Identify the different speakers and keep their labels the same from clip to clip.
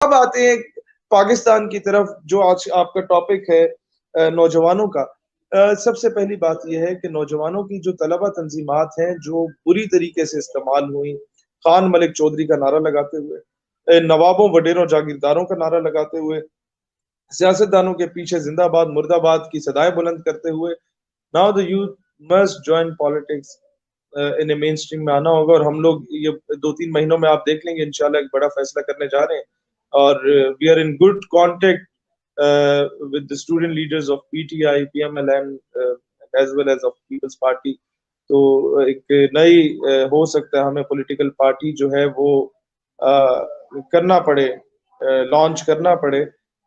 Speaker 1: اب آتے ہیں پاکستان کی طرف، جو آج آپ کا ٹاپک ہے نوجوانوں کا. سب سے پہلی بات یہ ہے کہ نوجوانوں کی جو طلبہ تنظیمات ہیں جو بری طریقے سے استعمال ہوئی، خان ملک چودھری کا نعرہ لگاتے ہوئے، نوابوں وڈیروں جاگیرداروں کا نعرہ لگاتے ہوئے، سیاستدانوں کے پیچھے زندہ باد مرد آباد کی صدائیں بلند کرتے ہوئے، now the youth must join politics. انہیں مین اسٹریم میں آنا ہوگا، اور ہم لوگ یہ 2-3 مہینوں میں آپ دیکھ لیں گے انشاءاللہ ایک بڑا فیصلہ کرنے جا رہے ہیں. اور we are in good contact with the student leaders of PTI, PMLN, as well as of People's Party. تو ایک نئی ہو سکتا ہے ہمیں پولیٹیکل پارٹی جو ہے وہ کرنا پڑے، لانچ کرنا پڑے،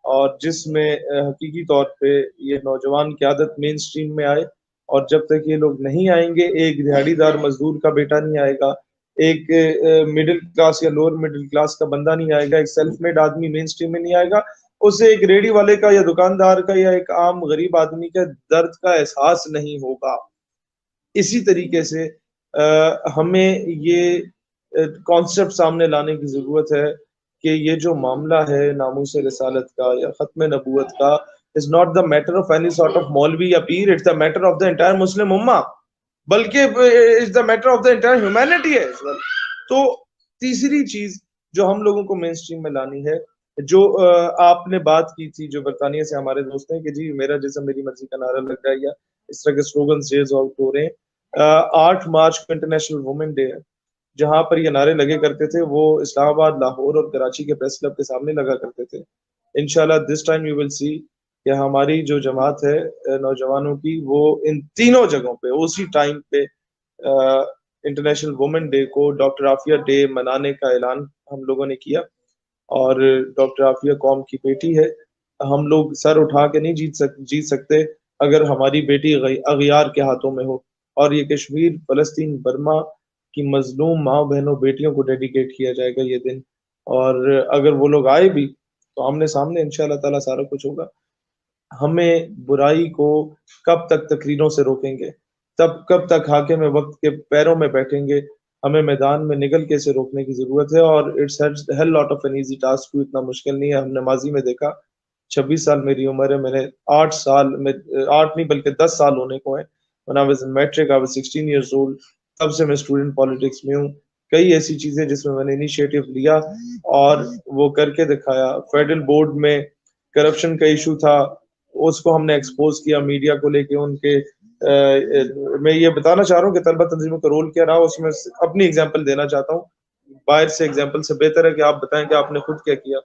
Speaker 1: اور جس میں حقیقی طور پہ یہ نوجوان قیادت مین اسٹریم میں آئے. اور جب تک یہ لوگ نہیں آئیں گے، ایک دہاڑی دار مزدور کا بیٹا نہیں آئے گا، ایک مڈل کلاس یا لوور مڈل کلاس کا بندہ نہیں آئے گا، ایک سیلف میڈ آدمی مین اسٹریم میں نہیں آئے گا، اسے ایک ریڑھی والے کا یا دکاندار کا یا ایک عام غریب آدمی کا درد کا احساس نہیں ہوگا. اسی طریقے سے ہمیں یہ کانسیپٹ سامنے لانے کی ضرورت ہے کہ یہ جو معاملہ ہے ناموس رسالت کا یا ختم نبوت کا is not the matter of any sort of مولوی یا پیر، it's the matter of the entire مسلم امہ، بلکہ it's the matter of the entire humanity as well. تو تیسری چیز جو ہم لوگوں کو مین اسٹریم میں لانی ہے، جو آپ نے بات کی تھی جو برطانیہ سے ہمارے دوست ہیں کہ جی میرا جسم میری مرضی کا نعرہ لگ رہا ہے، یا اس طرح کے سلوگنز ریز آؤٹ ہو رہے ہیں. 8 مارچ کو انٹرنیشنل وومن ڈے ہے، جہاں پر یہ نعرے لگے کرتے تھے وہ اسلام آباد، لاہور اور کراچی کے پریس کلب کے سامنے لگا کرتے تھے. انشاءاللہ دس ٹائم یو ول سی کہ ہماری جو جماعت ہے نوجوانوں کی، وہ ان تینوں جگہوں پہ اسی ٹائم پہ انٹرنیشنل وومن ڈے کو ڈاکٹر عافیہ ڈے منانے کا اعلان ہم لوگوں نے کیا. اور ڈاکٹر عافیہ قوم کی بیٹی ہے، ہم لوگ سر اٹھا کے نہیں جیت سکتے اگر ہماری بیٹی اغیار کے ہاتھوں میں ہو. اور یہ کشمیر، فلسطین، برما کی مظلوم ماں بہنوں بیٹیوں کو ڈیڈیکیٹ کیا جائے گا یہ دن. اور اگر وہ لوگ آئے بھی تو آمنے سامنے انشاءاللہ تعالیٰ سارا کچھ ہوگا. ہمیں برائی کو کب تک تقریروں سے روکیں گے، کب تک حاکم وقت کے پیروں میں بیٹھیں گے؟ ہمیں میدان میں نکل کے اسے روکنے کی ضرورت ہے. اور it's hell lot of an easy task, کوئی اتنا مشکل نہیں ہے. ہم نے ماضی میں دیکھا، 26 سال میری عمر ہے، میں نے 8 سال میں 8 نہیں بلکہ 10 سال ہونے کو ہیں. when I was in metric I was 16 years old، تب سے میں اسٹوڈنٹ پالیٹکس میں ہوں. کئی ایسی چیزیں جس میں نے انیشیٹو لیا اور وہ کر کے دکھایا. فیڈرل بورڈ میں کرپشن کا ایشو تھا، اس کو ہم نے ایکسپوز کیا میڈیا کو لے کے. ان کے میں یہ بتانا چاہ رہا ہوں کہ طلبہ تنظیموں کا رول کیا رہا، اس میں اپنی اگزامپل دینا چاہتا ہوں. باہر سے اگزامپل سے بہتر ہے کہ آپ بتائیں کہ آپ نے خود کیا کیا.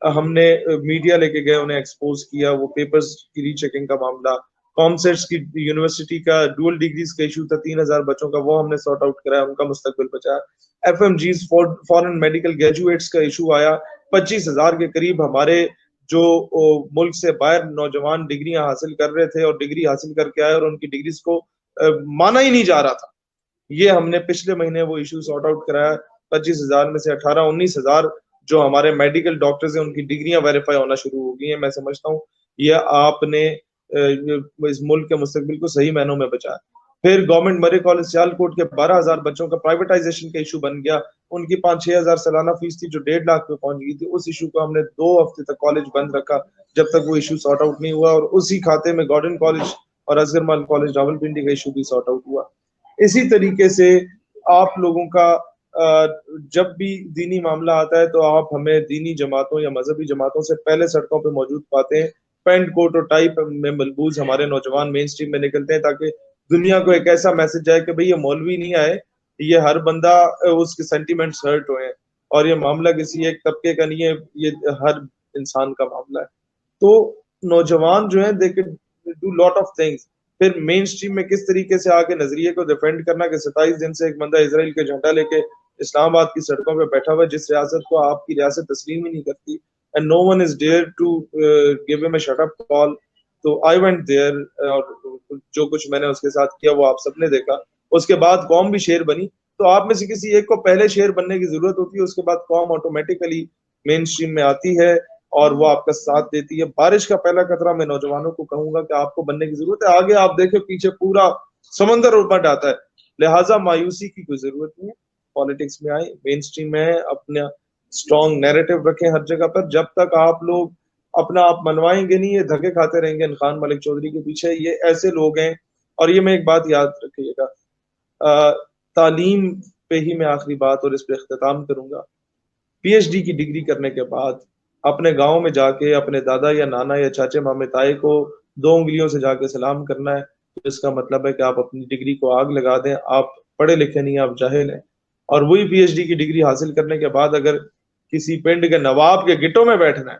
Speaker 1: ہم نے میڈیا لے کے گئے، انہیں ایکسپوز کیا. وہ پیپرز کی ری چیکنگ کا معاملہ، کامسیٹس کی یونیورسٹی کا ڈول ڈگریز کا ایشو تھا 3000 بچوں کا، وہ ہم نے سارٹ آؤٹ کرایا، ان کا مستقبل بچایا. ایف ایم جیز فورن میڈیکل گریجویٹس کا ایشو آیا، 25,000 کے قریب ہمارے جو ملک سے باہر نوجوان ڈگریاں حاصل کر رہے تھے اور ڈگری حاصل کر کے آئے اور ان کی ڈگریز کو مانا ہی نہیں جا رہا تھا. یہ ہم نے پچھلے مہینے وہ ایشو سارٹ آؤٹ کرایا. 25,000 میں سے 18-19,000 جو ہمارے میڈیکل ڈاکٹرز ہیں ان کی ڈگریاں ویریفائی ہونا شروع ہو گئی ہیں. میں سمجھتا ہوں یہ آپ نے اس ملک کے مستقبل کو صحیح معنوں میں بچایا. پھر گورنمنٹ مرے کالج سیالکوٹ کے 12,000 بچوں کا پرائیویٹائزیشن کا ایشو بن گیا. ان کی 5-6 ہزار سالانہ فیس تھی جو 1.5 لاکھ پہ پہنچ گئی تھی. اس ایشو کو ہم نے 2 ہفتے تک کالج بند رکھا جب تک وہ ایشو سارٹ آؤٹ نہیں ہوا. اور اسی کھاتے میں گارڈن کالج اور اصغر مال کالج راولپنڈی کا ایشو بھی سارٹ آؤٹ ہوا. اسی طریقے سے آپ لوگوں کا جب بھی دینی معاملہ آتا ہے تو آپ ہمیں دینی جماعتوں یا مذہبی جماعتوں سے پہلے سڑکوں پہ موجود پاتے ہیں. پینٹ کوٹ اور ٹائی میں ملبوس ہمارے نوجوان مین اسٹریم میں نکلتے ہیں تاکہ دنیا کو ایک ایسا میسج جائے کہ بھئی یہ مولوی نہیں آئے، یہ ہر بندہ اس کے سینٹیمنٹس ہرٹ ہوئے ہیں اور یہ معاملہ کسی ایک طبقے کا نہیں ہے، یہ ہر انسان کا معاملہ ہے. تو نوجوان جو ہیں they can do lot of things. پھر مین اسٹریم میں کس طریقے سے آگے نظریے کو ڈیفینڈ کرنا کہ 27 دن سے ایک بندہ اسرائیل کے جھنڈا لے کے اسلام آباد کی سڑکوں پہ بیٹھا ہوا ہے جس ریاست کو آپ کی ریاست تسلیم ہی نہیں کرتی. And no one is dared to give him a shut up call. تو I went there اور جو کچھ میں نے اس کے ساتھ کیا وہ آپ سب نے دیکھا. اس کے بعد قوم بھی شیر بنی. تو آپ میں سے کسی ایک کو پہلے شیر بننے کی ضرورت ہوتی ہے، اس کے بعد قوم آٹومیٹیکلی مین اسٹریم میں آتی ہے اور وہ آپ کا ساتھ دیتی ہے. بارش کا پہلا قطرہ میں نوجوانوں کو کہوں گا کہ آپ کو بننے کی ضرورت ہے. آگے آپ دیکھیں پیچھے پورا سمندر اوپر آتا ہے، لہٰذا مایوسی کی کوئی ضرورت نہیں ہے. پالیٹکس میں آئیں، مین اسٹریم میں اپنا اسٹرانگ نیریٹو رکھیں ہر جگہ پر. جب تک آپ لوگ اپنا آپ منوائیں گے نہیں, یہ دھکے کھاتے رہیں گے خان ملک چودھری کے پیچھے. یہ ایسے لوگ ہیں. اور یہ میں ایک بات یاد رکھیے گا, تعلیم پہ ہی میں آخری بات اور اس پہ اختتام کروں گا. پی ایچ ڈی کی ڈگری کرنے کے بعد اپنے گاؤں میں جا کے اپنے دادا یا نانا یا چاچے مامے تائے کو 2 انگلیوں سے جا کے سلام کرنا ہے, تو اس کا مطلب ہے کہ آپ اپنی ڈگری کو آگ لگا دیں. آپ پڑھے لکھے نہیں, آپ جاہل ہیں. اور وہی پی ایچ ڈی کی ڈگری حاصل کرنے کے بعد اگر کسی پنڈ کے نواب کے گٹوں میں بیٹھنا ہے,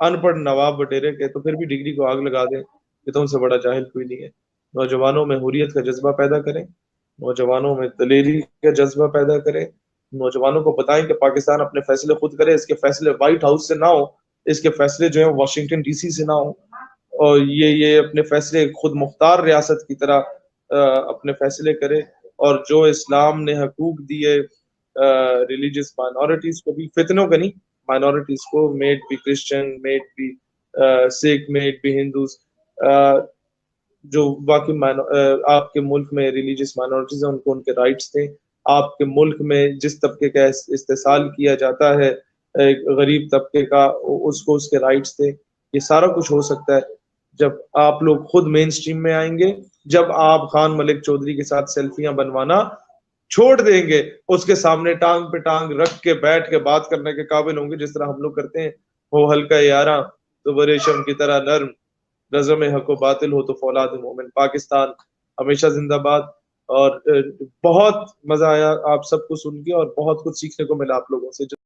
Speaker 1: ان پڑھ نواب وٹیرے کے, تو پھر بھی ڈگری کو آگ لگا دیں کہ تم سے بڑا جاہل کوئی نہیں ہے. نوجوانوں میں حریت کا جذبہ پیدا کریں, نوجوانوں میں دلیری کا جذبہ پیدا کریں, نوجوانوں کو بتائیں کہ پاکستان اپنے فیصلے خود کرے. اس کے فیصلے وائٹ ہاؤس سے نہ ہو, اس کے فیصلے جو ہیں واشنگٹن ڈی سی سے نہ ہو, اور یہ اپنے فیصلے خود مختار ریاست کی طرح اپنے فیصلے کرے. اور جو اسلام نے حقوق دیے ریلیجیس مائنورٹیز کو بھی, فتنوں کا نہیں, مائنورٹیز کو, میڈ بھی کرسچن, میڈ بھی سکھ, میڈ بھی ہندوز, جو باقی آپ کے ملک میں ریلیجیس مائنورٹیز ہیں ان کو ان کے رائٹس دیں. آپ کے ملک میں جس طبقے کا استحصال کیا جاتا ہے غریب طبقے کا, اس کو اس کے رائٹس دیں. یہ سارا کچھ ہو سکتا ہے جب آپ لوگ خود مین سٹریم میں آئیں گے, جب آپ خان ملک چودھری کے ساتھ سیلفیاں بنوانا چھوڑ دیں گے, اس کے سامنے ٹانگ پہ ٹانگ رکھ کے بیٹھ کے بات کرنے کے قابل ہوں گے, جس طرح ہم لوگ کرتے ہیں. ہو ہلکا یاراں تو وہ ریشم کی طرح نرم, رزم حق و باطل ہو تو فولاد مومن. پاکستان ہمیشہ زندہ باد. اور بہت مزہ آیا آپ سب کو سن کے, اور بہت کچھ سیکھنے کو ملا آپ لوگوں سے.